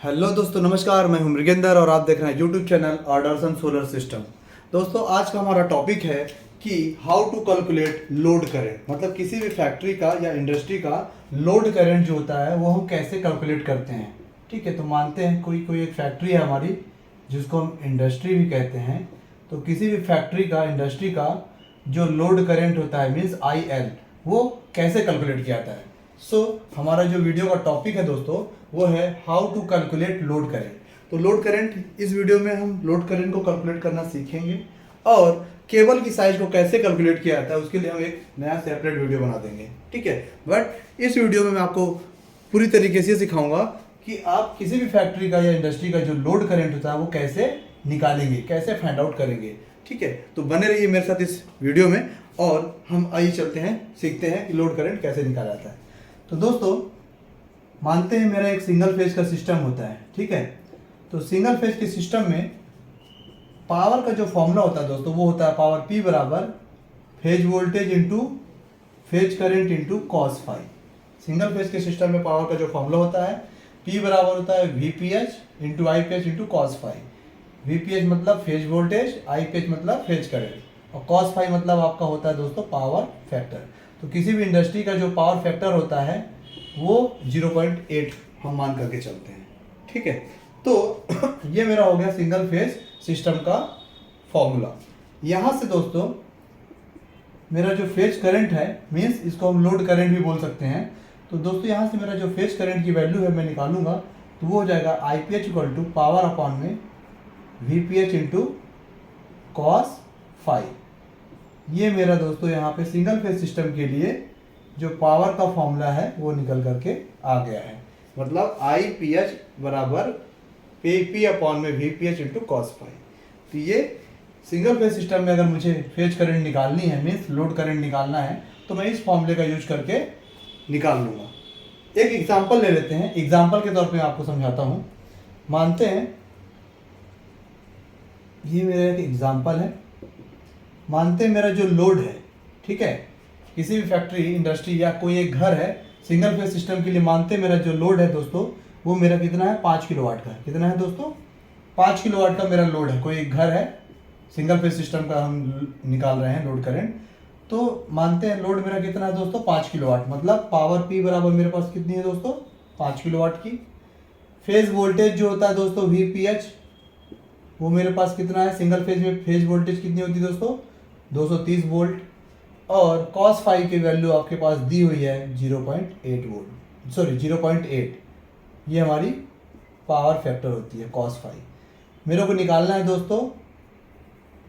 Hello दोस्तों, नमस्कार। मैं हूं मृगेंद्र और आप देख रहे हैं YouTube channel Arderson solar system. दोस्तों, आज का हमारा टॉपिक है कि how to calculate load current. मतलब किसी भी फैक्ट्री का या इंडस्ट्री का लोड करंट जो होता है वो हम कैसे कैलकुलेट करते हैं। ठीक है, तो मानते हैं कोई एक फैक्ट्री है हमारी जिसको हम इंडस्ट्री भी कहते हैं। तो किसी भी फैक्ट्री का, इंडस्ट्री का जो लोड करंट होता है मीन्स IL, वो कैसे कैलकुलेट किया जाता है। हमारा जो वीडियो का टॉपिक है दोस्तों वो है how to calculate load current. तो लोड करंट, इस वीडियो में हम लोड करंट को कैलकुलेट करना सीखेंगे और केबल की साइज को कैसे कैलकुलेट किया जाता है उसके लिए हम एक नया सेपरेट वीडियो बना देंगे। ठीक है, बट इस वीडियो में मैं आपको पूरी तरीके से सिखाऊंगा कि आप किसी भी फैक्ट्री का या इंडस्ट्री का जो लोड करंट होता है वो कैसे निकालेंगे, कैसे फाइंड आउट करेंगे। ठीक है, तो बने रहिए मेरे साथ इस वीडियो में और हम आइए चलते हैं, सीखते हैं कि लोड करंट कैसे निकाला जाता है। तो दोस्तों, मानते हैं मेरा एक सिंगल फेज का सिस्टम होता है। ठीक है, तो सिंगल फेज के सिस्टम में पावर का जो फॉर्मूला होता है दोस्तों वो होता है पावर P बराबर phase voltage into phase current into cos phi. Single phase के सिस्टम में पावर का जो फॉर्मूला होता है P बराबर होता है VPH into IPH into cos phi. VPH मतलब फेज वोल्टेज, IPH मतलब फेज करंट और कॉस फाई मतलब आपका होता है दोस्तों पावर फैक्टर। तो किसी भी इंडस्ट्री का जो पावर फैक्टर होता है वो 0.8 हम मान करके चलते हैं। ठीक है, तो ये मेरा हो गया सिंगल फेज सिस्टम का फॉर्मूला। यहाँ से दोस्तों मेरा जो फेज करंट है मीन्स इसको हम लोड करंट भी बोल सकते हैं। तो दोस्तों यहाँ से मेरा जो फेज करंट की वैल्यू है मैं निकालूंगा तो वो हो जाएगा IPH equal to power upon में VPH इंटू कॉस फाई। ये मेरा दोस्तों यहाँ पे सिंगल फेज सिस्टम के लिए जो पावर का फॉर्मूला है वो निकल करके आ गया है। मतलब IPH बराबर P अपॉन में VPH इंटू कॉस फाई। तो ये सिंगल फेज सिस्टम में अगर मुझे फेज करंट निकालनी है मीन्स लोड करंट निकालना है तो मैं इस फॉर्मूले का यूज करके निकाल लूँगा। एक एग्जाम्पल ले लेते हैं, एग्जाम्पल के तौर पे मैं आपको समझाता हूँ। मानते हैं ये मेरा एक एग्जाम्पल है। मानते हैं मेरा जो लोड है, ठीक है, किसी भी फैक्ट्री, इंडस्ट्री या कोई एक घर है सिंगल फेज सिस्टम के लिए, मानते हैं मेरा जो लोड है दोस्तों वो मेरा कितना है 5 किलोवाट का। कितना है दोस्तों? 5 किलोवाट का मेरा लोड है। कोई एक घर है, सिंगल फेज सिस्टम का हम निकाल रहे हैं लोड करंट। तो मानते हैं लोड मेरा कितना है दोस्तों 5 किलोवाट। मतलब पावर P बराबर मेरे पास कितनी है दोस्तों 5 किलोवाट की। फेज वोल्टेज जो होता है दोस्तों VPH वो मेरे पास कितना है, सिंगल फेज में फेज वोल्टेज कितनी होती है दोस्तों 230 वोल्ट। और कॉस फाई की वैल्यू आपके पास दी हुई है 0.8 वोल्ट, सॉरी 0.8। ये हमारी पावर फैक्टर होती है कॉस फाई। मेरे को निकालना है दोस्तों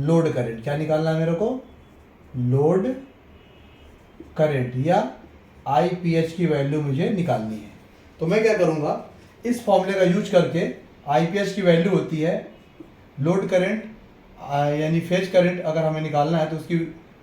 लोड करंट। क्या निकालना है मेरे को? लोड करंट या IPH की वैल्यू मुझे निकालनी है। तो मैं क्या करूँगा, इस फॉर्मूले का यूज करके IPH की वैल्यू होती है लोड करंट यानी फेज करंट अगर हमें निकालना है तो उसकी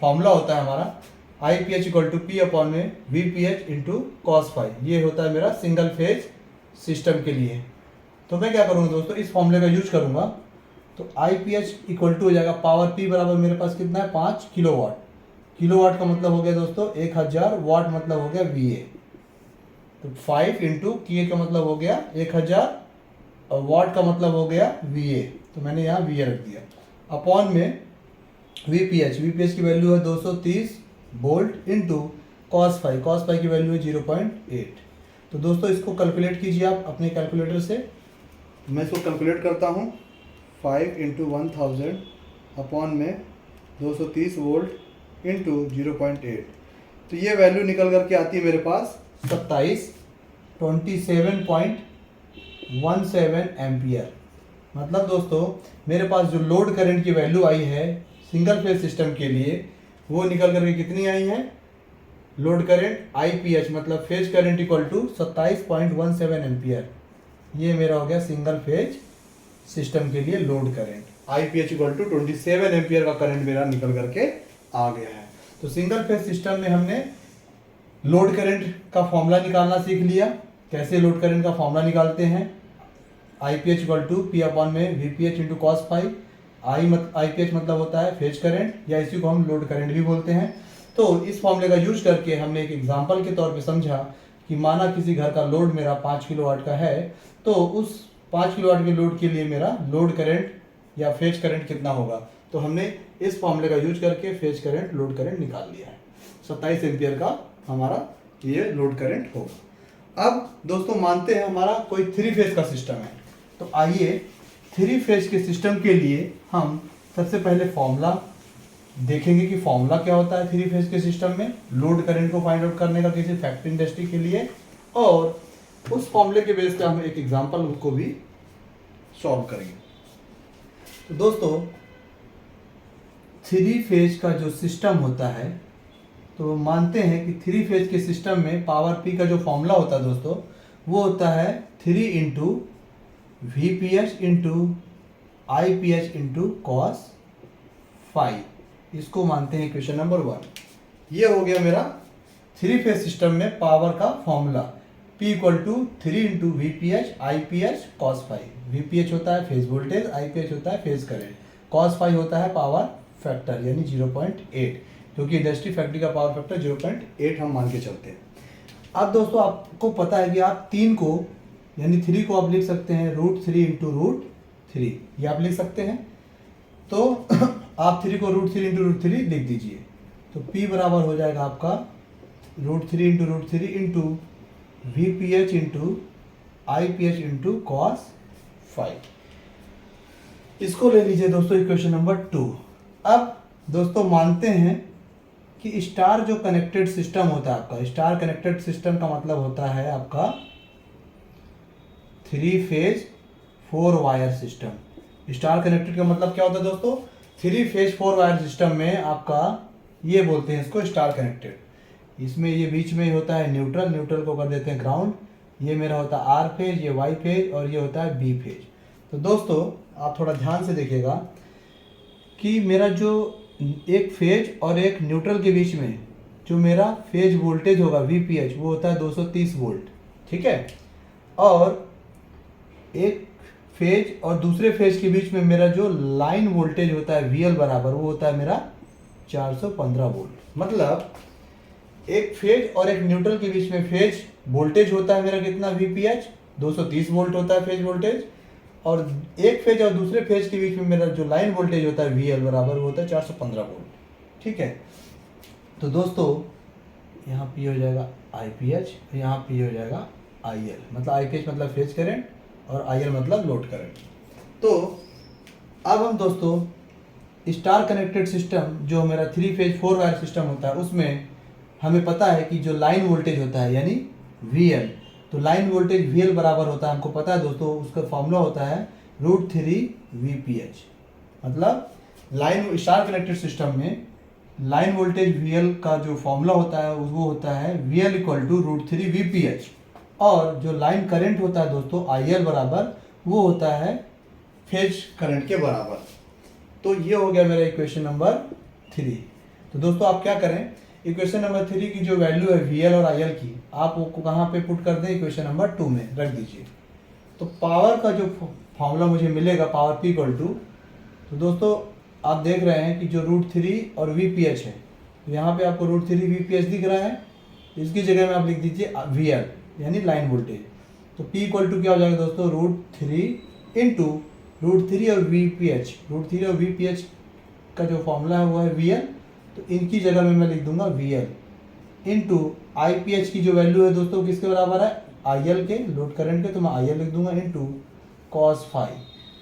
फॉर्मूला होता है हमारा IPH equal to P upon में VPH इंटू कॉस फाई। ये होता है मेरा सिंगल फेज सिस्टम के लिए। तो मैं क्या करूँगा दोस्तों, इस फॉर्मूले का यूज करूँगा तो IPH इक्वल टू हो जाएगा पावर P बराबर मेरे पास कितना है 5 किलोवाट। किलोवाट का मतलब हो गया दोस्तों 1000, वाट मतलब हो गया VA। तो 5 इंटू किए का मतलब हो गया 1000 और वाट का मतलब हो गया VA। तो मैंने यहाँ VA रख दिया अपॉन में VPH की वैल्यू है 230 वोल्ट इंटू कॉस फाई की वैल्यू है 0.8। तो दोस्तों इसको कैलकुलेट कीजिए आप अपने कैलकुलेटर से। मैं इसको कैलकुलेट करता हूँ 5 इंटू 1000 अपॉन में 230 वोल्ट इंटू 0.8। तो ये वैल्यू निकल करके आती है मेरे पास 27.17 एम्पियर। मतलब दोस्तों मेरे पास जो लोड करंट की वैल्यू आई है सिंगल फेज सिस्टम के लिए वो निकल करके कितनी आई है, लोड करंट IPH मतलब phase current equal to 27.17 ampere. ये मेरा हो गया सिंगल फेज सिस्टम के लिए load current. IPH equal to 27 ampere का करंट मेरा निकल करके आ गया है। तो सिंगल फेज सिस्टम में हमने लोड करंट का फॉर्मूला निकालना सीख लिया। कैसे लोड करंट का फॉर्मूला निकालते हैं, IPH equal to P upon में VPH into cos phi. IPH मतलब होता है फेज करंट या इसी को हम लोड करंट भी बोलते हैं। तो इस फॉर्मूले का यूज करके हमने एक एग्जांपल के तौर पे समझा कि माना किसी घर का लोड मेरा 5 किलोवाट का है, तो उस 5 किलोवाट के लोड के लिए मेरा लोड करंट या फेज करंट कितना होगा। तो हमने इस फॉर्मूले का यूज करके फेज करंट लोड करंट निकाल लिया है। 27 एम्पियर का हमारा ये लोड करंट होगा। अब दोस्तों मानते हैं हमारा कोई 3 फेज का सिस्टम है, तो आइए 3 फेज के सिस्टम के लिए हम सबसे पहले फॉर्मूला देखेंगे कि फॉर्मूला क्या होता है 3 फेज के सिस्टम में लोड करंट को फाइंड आउट करने का किसी फैक्ट्री इंडस्ट्री के लिए, और उस फॉर्मूले के बेस पे हम एक एग्जांपल को भी सॉल्व करेंगे। तो दोस्तों 3 फेज का जो सिस्टम होता है, तो मानते हैं कि 3 फेज के सिस्टम में पावर पी का जो फॉर्मूला होता है दोस्तों, वो होता है 3 into V P H into आई पी एच इंटू कॉस 5। इसको मानते हैं इक्वेशन नंबर 1। ये हो गया मेरा 3 फेज सिस्टम में पावर का formula, P equal to 3 into V P H I P H cos 5। V P H होता है phase voltage, I P H होता है फेज करंट, कॉस 5 होता है पावर फैक्टर यानी 0.8, क्योंकि इंडस्ट्री फैक्ट्री का पावर फैक्टर 0.8 हम मान के चलते हैं। अब दोस्तों आपको पता है कि आप 3 को यानी 3 को आप लिख सकते हैं √3 इंटू √3, ये आप लिख सकते हैं। तो आप 3 को √3 इंटू √3 लिख दीजिए, तो P बराबर हो जाएगा आपका √3 into √3 into V P H into आई पी एच इंटू कॉस 5। इसको ले लीजिए दोस्तों इक्वेशन नंबर 2। अब दोस्तों मानते हैं कि स्टार जो कनेक्टेड सिस्टम होता है आपका, स्टार कनेक्टेड सिस्टम का मतलब होता है आपका 3 phase 4 wire system. Star connected का मतलब क्या होता है दोस्तों, 3 फेज 4 वायर सिस्टम में आपका ये बोलते हैं इसको स्टार कनेक्टेड। इसमें ये बीच में होता है न्यूट्रल, न्यूट्रल को कर देते हैं ग्राउंड। ये मेरा होता है आर फेज, ये वाई फेज और ये होता है बी फेज। तो दोस्तों आप थोड़ा ध्यान से देखिएगा कि मेरा जो एक फेज और एक न्यूट्रल के बीच में जो मेरा फेज वोल्टेज होगा VPH वो होता है 230 वोल्ट, ठीक है। और एक फेज और दूसरे फेज के बीच में मेरा जो लाइन वोल्टेज होता है VL बराबर वो होता है मेरा 415 वोल्ट। मतलब एक फेज और एक न्यूट्रल के बीच में फेज वोल्टेज होता है मेरा कितना VPH 230 वोल्ट होता है फेज वोल्टेज, और एक फेज और दूसरे फेज के बीच में मेरा जो लाइन वोल्टेज होता है VL बराबर वो होता है 415 वोल्ट, ठीक है। तो दोस्तों यहाँ P हो जाएगा IPH, यहाँ P हो जाएगा IL, मतलब IPH मतलब फेज करंट और IL मतलब लोड करंट। तो अब हम दोस्तों स्टार कनेक्टेड सिस्टम जो मेरा 3 फेज 4 वायर सिस्टम होता है उसमें हमें पता है कि जो लाइन वोल्टेज होता है यानी VL, तो लाइन वोल्टेज VL बराबर होता है, हमको पता है दोस्तों, उसका फॉर्मूला होता है √3 VPH। मतलब लाइन स्टार कनेक्टेड सिस्टम में लाइन वोल्टेज VL का जो फॉर्मूला होता है वो होता है VL इक्वल टू √3 VPH, और जो लाइन करंट होता है दोस्तों IL बराबर वो होता है फेज करंट के बराबर। तो ये हो गया मेरा इक्वेशन नंबर 3। तो दोस्तों आप क्या करें, इक्वेशन नंबर 3 की जो वैल्यू है VL और IL की आप वो कहाँ पे पुट कर दें, इक्वेशन नंबर 2 में रख दीजिए। तो पावर का जो फॉर्मूला मुझे मिलेगा पावर P इक्वल टू, तो दोस्तों आप देख रहे हैं कि जो √3 और VPH है, तो यहाँ पे आपको √3 VPH दिख रहा है, इसकी जगह में आप लिख दीजिए VL यानी लाइन वोल्टेज। तो P इक्वल टू क्या हो जाएगा दोस्तों √3 इंटू √3 और VPH, √3 और VPH का जो फॉर्मूला है वो है VL, तो इनकी जगह में मैं लिख दूंगा VL इंटू IPH की जो वैल्यू है दोस्तों किसके बराबर है IL के, लोड करंट के, तो मैं IL लिख दूंगा इंटू cos 5।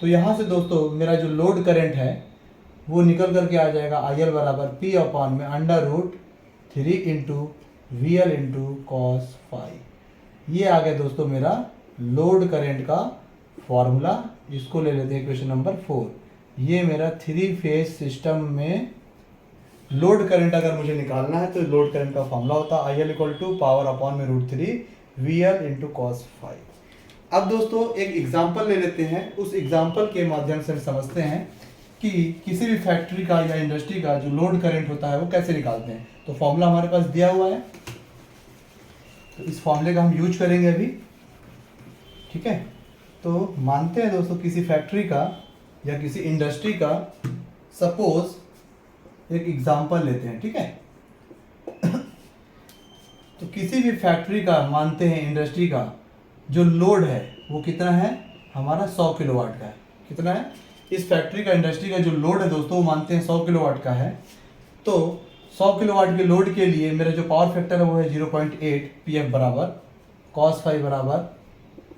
तो यहाँ से दोस्तों मेरा जो लोड करंट है वो निकल करके आ जाएगा IL बराबर P अपॉन में √3 इंटू VL इंटू cos 5। ये आ गया दोस्तों मेरा लोड करंट का फॉर्मूला। इसको ले लेते हैं इक्वेशन नंबर 4। ये मेरा 3 फेज सिस्टम में लोड करंट अगर मुझे निकालना है तो लोड करंट का फॉर्मूला होता है IL equal to power upon में √3 VL इंटू cos 5। अब दोस्तों एक एग्जाम्पल ले लेते हैं, उस एग्जाम्पल के माध्यम से हम समझते हैं कि किसी भी फैक्ट्री का या इंडस्ट्री का जो लोड करंट होता है वो कैसे निकालते हैं। तो फॉर्मूला हमारे पास दिया हुआ है, तो इस फॉर्मूले का हम यूज करेंगे अभी, ठीक है। तो मानते हैं दोस्तों किसी फैक्ट्री का या किसी इंडस्ट्री का सपोज एक एग्जाम्पल लेते हैं, ठीक है। तो किसी भी फैक्ट्री का मानते हैं, इंडस्ट्री का जो लोड है वो कितना है, हमारा 100 किलोवाट का है। कितना है, इस फैक्ट्री का, इंडस्ट्री का जो लोड है दोस्तों वो मानते हैं 100 किलोवाट का है। तो 100 किलोवाट के लोड के लिए मेरा जो पावर फैक्टर है वो है 0.8 पीएफ बराबर cos फाई बराबर,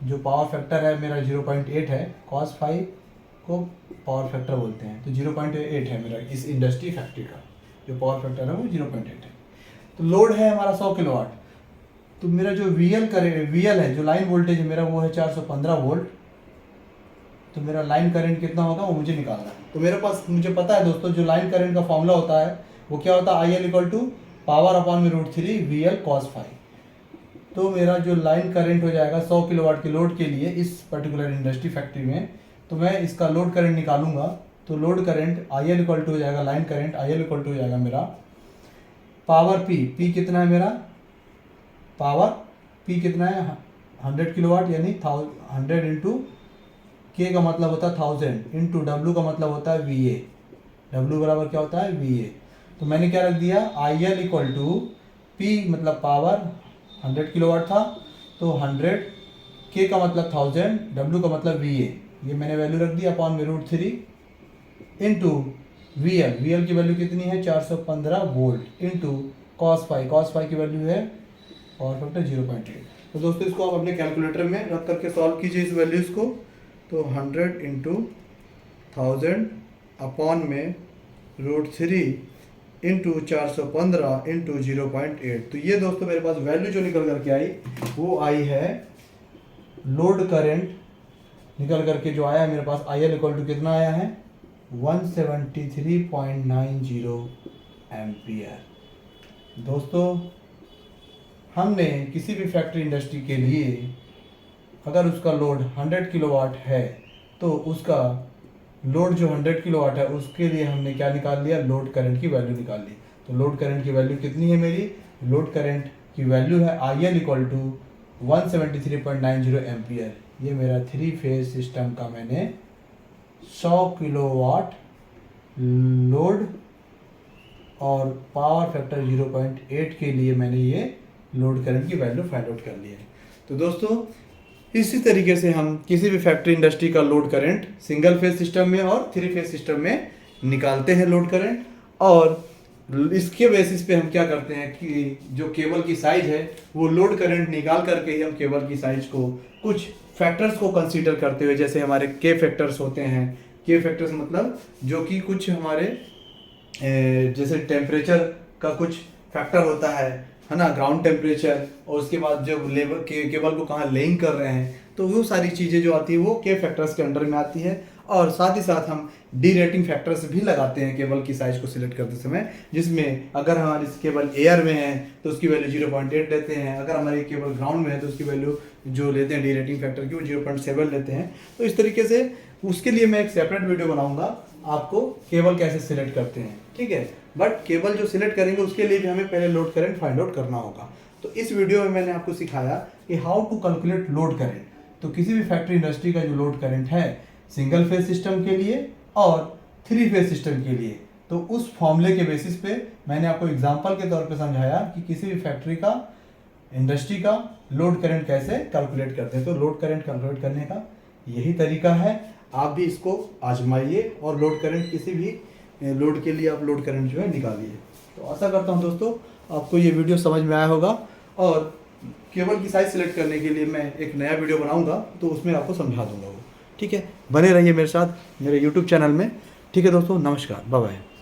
जो पावर फैक्टर है मेरा 0.8 है, cos फाई को पावर फैक्टर बोलते हैं, तो 0.8 है मेरा इस इंडस्ट्री फैक्ट्री का जो पावर फैक्टर है वो 0.8 है। तो लोड है हमारा 100 किलोवाट, तो मेरा जो VL है, जो लाइन वोल्टेज है मेरा वो है 415 वोल्ट। तो मेरा लाइन करंट कितना होगा वो मुझे निकालना है। तो मेरे पास, मुझे पता है दोस्तों, जो लाइन करंट का फॉर्मूला होता है वो क्या होता है, IL equal to power upon में √3 VL cos फाई। तो मेरा जो लाइन करंट हो जाएगा 100 किलोवाट के लोड के लिए इस पर्टिकुलर इंडस्ट्री फैक्ट्री में, तो मैं इसका लोड करंट निकालूंगा। तो load current IL equal to हो जाएगा, line current IL equal to हो जाएगा मेरा पावर P कितना है मेरा, पावर P कितना है 100 किलोवाट, यानी 100 इंटू K का मतलब होता है 1000 इंटू W का मतलब होता है VA। W बराबर क्या होता है, VA। तो मैंने क्या रख दिया, IL इक्वल टू P मतलब पावर 100 किलोवाट था, तो 100, K का मतलब 1000, W का मतलब VA, ये मैंने वैल्यू रख दी अपॉन में √3 इंटू VL की वैल्यू कितनी है 415 वोल्ट इंटू cos फाई की वैल्यू है पावर फैक्टर 0.8। तो दोस्तों इसको आप अपने कैलकुलेटर में रख करके सॉल्व कीजिए इस वैल्यूज़ को। तो 100 इंटू 1000 अपॉन में √3 इंटू 415 इंटू 0.8। तो ये दोस्तों मेरे पास वैल्यू जो निकल करके आई वो आई है, लोड करंट निकल करके जो आया है मेरे पास IL इक्वल टू कितना आया है 173.90 एम्पियर। दोस्तों हमने किसी भी फैक्ट्री इंडस्ट्री के लिए अगर उसका लोड 100 किलोवाट है तो उसका लोड जो 100 किलोवाट है उसके लिए हमने क्या निकाल लिया, लोड करंट की वैल्यू निकाल ली। तो लोड करंट की वैल्यू कितनी है मेरी, लोड करंट की वैल्यू है IL इक्वल टू 173.90 एम्पियर। ये मेरा 3 फेज सिस्टम का मैंने 100 किलोवाट लोड और पावर फैक्टर 0.8 के लिए मैंने ये लोड करंट की वैल्यू फाइंड आउट कर ली है। तो दोस्तों इसी तरीके से हम किसी भी फैक्ट्री इंडस्ट्री का load current single phase system में और 3 फेज सिस्टम में निकालते हैं लोड करंट, और इसके बेसिस पे हम क्या करते हैं कि जो केबल की साइज है वो लोड करंट निकाल करके ही हम केबल की साइज को कुछ फैक्टर्स को कंसीडर करते हुए, जैसे हमारे के फैक्टर्स होते हैं। के फैक्टर्स मतलब जो कि कुछ हमारे जैसे टेम्परेचर का कुछ फैक्टर होता है ना, ग्राउंड टेम्परेचर, और उसके बाद जब लेबर केबल को कहाँ लेइंग कर रहे हैं, तो वो सारी चीज़ें जो आती है वो के फैक्टर्स के अंडर में आती है। और साथ ही साथ हम डी रेटिंग फैक्टर्स भी लगाते हैं केबल की साइज को सिलेक्ट करते समय, जिसमें अगर हमारी केबल एयर में है तो उसकी वैल्यू 0.8 लेते हैं, अगर हमारी केबल ग्राउंड में है तो उसकी वैल्यू जो लेते हैं डी रेटिंग फैक्टर की वो 0.7 लेते हैं। तो इस तरीके से उसके लिए मैं एक सेपरेट वीडियो बनाऊंगा आपको केबल कैसे सिलेक्ट करते हैं, ठीक है। बट केबल जो सिलेक्ट करेंगे उसके लिए भी हमें पहले लोड करंट फाइंड आउट करना होगा। तो इस वीडियो में मैंने आपको सिखाया कि how to calculate load current. तो किसी भी फैक्ट्री इंडस्ट्री का जो लोड करंट है सिंगल फेज सिस्टम के लिए और 3 फेज सिस्टम के लिए, तो उस फॉर्मूले के बेसिस पे मैंने आपको एग्जांपल के तौर पे समझाया कि किसी भी फैक्ट्री का, इंडस्ट्री का लोड करंट कैसे कैलकुलेट करते हैं। तो लोड करंट कैलकुलेट करने का यही तरीका है, आप भी इसको आजमाइए और लोड करंट किसी भी लोड के लिए आप लोड करंट जो है निकालिए। तो आशा करता हूँ दोस्तों आपको ये वीडियो समझ में आया होगा, और केबल की साइज सिलेक्ट करने के लिए मैं एक नया वीडियो बनाऊंगा तो उसमें आपको समझा दूंगा वो, ठीक है। बने रहिए मेरे साथ मेरे YouTube चैनल में, ठीक है दोस्तों। नमस्कार, बाय बाय।